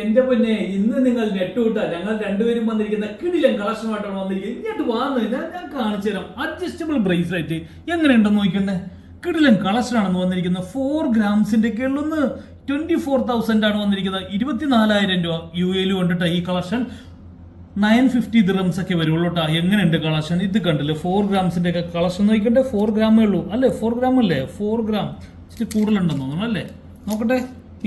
എന്റെ പിന്നെ ഇന്ന് നിങ്ങൾ നെറ്റ് വിട്ടാ ഞങ്ങൾ രണ്ടുപേരും വന്നിരിക്കുന്ന കിടിലൻ കളക്ഷനുമായിട്ടാണ് വന്നിരിക്കുന്നത്. ഇങ്ങോട്ട് വന്നു ഞാൻ കാണിച്ചു തരാം. അഡ്ജസ്റ്റബിൾ ബ്രേസ്ലെറ്റ് എങ്ങനെയുണ്ടെന്ന് നോക്കണ്ടേ. കിടിലൻ കളക്ഷനാണെന്ന് വന്നിരിക്കുന്നത്. 4 ഗ്രാംസിന്റെ ഒക്കെ ഉള്ളൊന്ന് 24,000 ആണ് വന്നിരിക്കുന്നത്. 24,000 രൂപ UAE കൊണ്ടിട്ട് ഈ കളക്ഷൻ 950 ദിറംസ് ഒക്കെ വരുള്ളൂ കേട്ടോ. എങ്ങനെയുണ്ട് കളക്ഷൻ? ഇത് കണ്ടില്ലേ 4 ഗ്രാംസിന്റെ ഒക്കെ കളക്ഷൻ നോക്കണ്ടേ. 4 ഗ്രാമേ ഉള്ളൂ അല്ലേ? 4 ഗ്രാം അല്ലേ? 4 ഗ്രാം ഇച്ചിരി കൂടുതലുണ്ടെന്ന് തോന്നുന്നു അല്ലേ? നോക്കട്ടെ.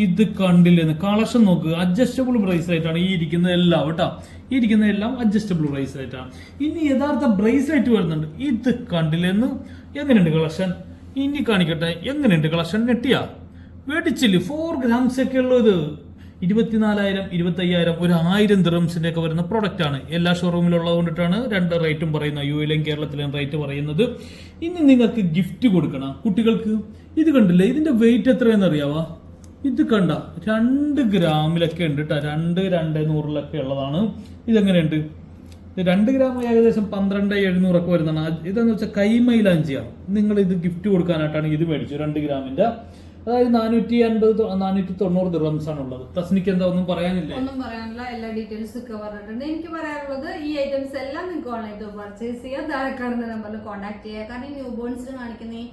ഇത് കണ്ടില്ലെന്ന് കളക്ഷൻ നോക്ക്. അഡ്ജസ്റ്റബിൾ ബ്രേസ്ലെറ്റ് ആണ് ഈ ഇരിക്കുന്ന എല്ലാം കേട്ടോ. ഈ ഇരിക്കുന്ന എല്ലാം അഡ്ജസ്റ്റബിൾ ബ്രേസ്ലെറ്റ് ആണ്. ഇനി യഥാർത്ഥ ബ്രേസ്ലെറ്റ് വരുന്നുണ്ട്. ഇത് കണ്ടില്ലെന്ന്. എങ്ങനെയുണ്ട് കളക്ഷൻ? ഇനി കാണിക്കട്ടെ എങ്ങനെയുണ്ട് കളക്ഷൻ. നെട്ടിയാ മേടിച്ചില്ലേ? 4 ഗ്രാംസ് ഒക്കെ ഉള്ളത് 24,000 25,000 ഒരു 1000 ദിറംസിന്റെ ഒക്കെ വരുന്ന പ്രൊഡക്റ്റ് ആണ്. എല്ലാ ഷോറൂമിലുള്ളത് കൊണ്ടിട്ടാണ് രണ്ട് റേറ്റും പറയുന്നത്. UAE കേരളത്തിലെയും റേറ്റ് പറയുന്നത്. ഇനി നിങ്ങൾക്ക് ഗിഫ്റ്റ് കൊടുക്കണം കുട്ടികൾക്ക്. ഇത് കണ്ടില്ലേ ഇതിന്റെ വെയിറ്റ് എത്രയെന്ന് അറിയാവാ? ഇത് കണ്ട 2 ഗ്രാമിലൊക്കെ ഉണ്ട് കേട്ടോ. 200 ഉള്ളതാണ്. ഇതെങ്ങനെയുണ്ട്? 2 ഗ്രാം ഏകദേശം 12,700 ഒക്കെ വരുന്നതാണ്. ഇതെന്ന് വെച്ചാൽ കൈമൈലാഞ്ചിയാണ്. നിങ്ങൾ ഇത് ഗിഫ്റ്റ് കൊടുക്കാനായിട്ടാണ് ഇത് മേടിച്ചു. 2 ഗ്രാമിന്റെ അതായത് 480 490 ദിറംസ് ആണ് ഉള്ളത്. തസ്നിക്ക് എന്താ ഒന്നും പറയാനില്ല? ഒന്നും പറയാനില്ല. എല്ലാ ഡീറ്റെയിൽസ് ഒക്കെ പറഞ്ഞിട്ടുണ്ട്. എനിക്ക് പറയാനുള്ളത് ഈ ഐറ്റംസ് എല്ലാം നിങ്ങൾക്ക് ഓൺലൈനിൽ പർച്ചേസ് ചെയ്യാം. താഴെ കാണുന്ന നമ്പറിൽ കോൺടാക്ട് ചെയ്യുക. കാരണം ഈ ന്യൂ ബോൺസിന് കാണിക്കുന്ന ഈ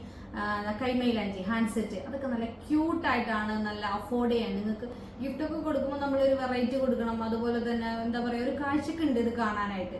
കൈമൈലാഞ്ചി ഹാൻഡ് സെറ്റ് അതൊക്കെ നല്ല ക്യൂട്ടായിട്ടാണ്. നല്ല അഫോർഡ് ചെയ്യാൻ നിങ്ങൾക്ക് ഗിഫ്റ്റ് ഒക്കെ കൊടുക്കുമ്പോൾ നമ്മളൊരു വെറൈറ്റി കൊടുക്കണം. അതുപോലെ തന്നെ എന്താ പറയുക ഒരു കാഴ്ചക്കുണ്ട് ഇത് കാണാനായിട്ട്.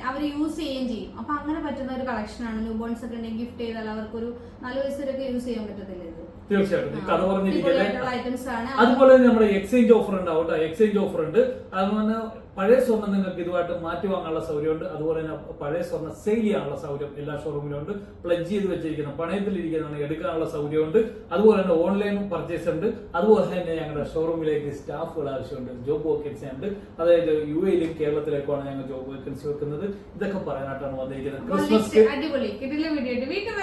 അവർ യൂസ് ചെയ്യുകയും ചെയ്യും. അപ്പൊ അങ്ങനെ പറ്റുന്ന ഒരു കളക്ഷനാണ്. ന്യൂ ബോൺസ് ഒക്കെ ഉണ്ടെങ്കിൽ ഗിഫ്റ്റ് ചെയ്താൽ അവർക്കൊരു 4 വയസ്സുവരെയൊക്കെ യൂസ് ചെയ്യാൻ പറ്റത്തില്ല ഇത്. തീർച്ചയായിട്ടും കഥ പറഞ്ഞിരിക്കുന്നത്. ഐറ്റംസ് ആണ്. അതുപോലെ നമ്മുടെ എക്സ്ചേഞ്ച് ഓഫർ ഉണ്ടാവും കേട്ടോ. എക്സ്ചേഞ്ച് ഓഫർ ഉണ്ട്. അതുപോലെ പഴയ സ്വർണ്ണം നിങ്ങൾക്ക് ഇതുമായിട്ട് മാറ്റി വാങ്ങാനുള്ള സൗകര്യമുണ്ട്. അതുപോലെ തന്നെ പഴയ സ്വർണ്ണം സെയിൽ ചെയ്യാനുള്ള സൗകര്യം എല്ലാ ഷോറൂമിലും ഉണ്ട്. പ്ലഗ് ചെയ്ത് വെച്ചിരിക്കുന്ന പണയത്തിലിരിക്കുന്നതാണ് എടുക്കാനുള്ള സൗകര്യമുണ്ട്. അതുപോലെ തന്നെ ഓൺലൈനും പർച്ചേസ് ഉണ്ട്. അതുപോലെ തന്നെ ഞങ്ങളുടെ ഷോറൂമിലേക്ക് സ്റ്റാഫുകൾ ആവശ്യമുണ്ട്. ജോബ് വേക്കൻസി ഉണ്ട്. അതായത് UAE കേരളത്തിലേക്കാണ് ഞങ്ങൾ ജോബ് വേക്കൻസി വെക്കുന്നത്. ഇതൊക്കെ പറയാനായിട്ടാണ് വന്നിരിക്കുന്നത്. ക്രിസ്മസ് അടിപൊളി കിട്ടില്ല വീഡിയോ വീട്ടിൽ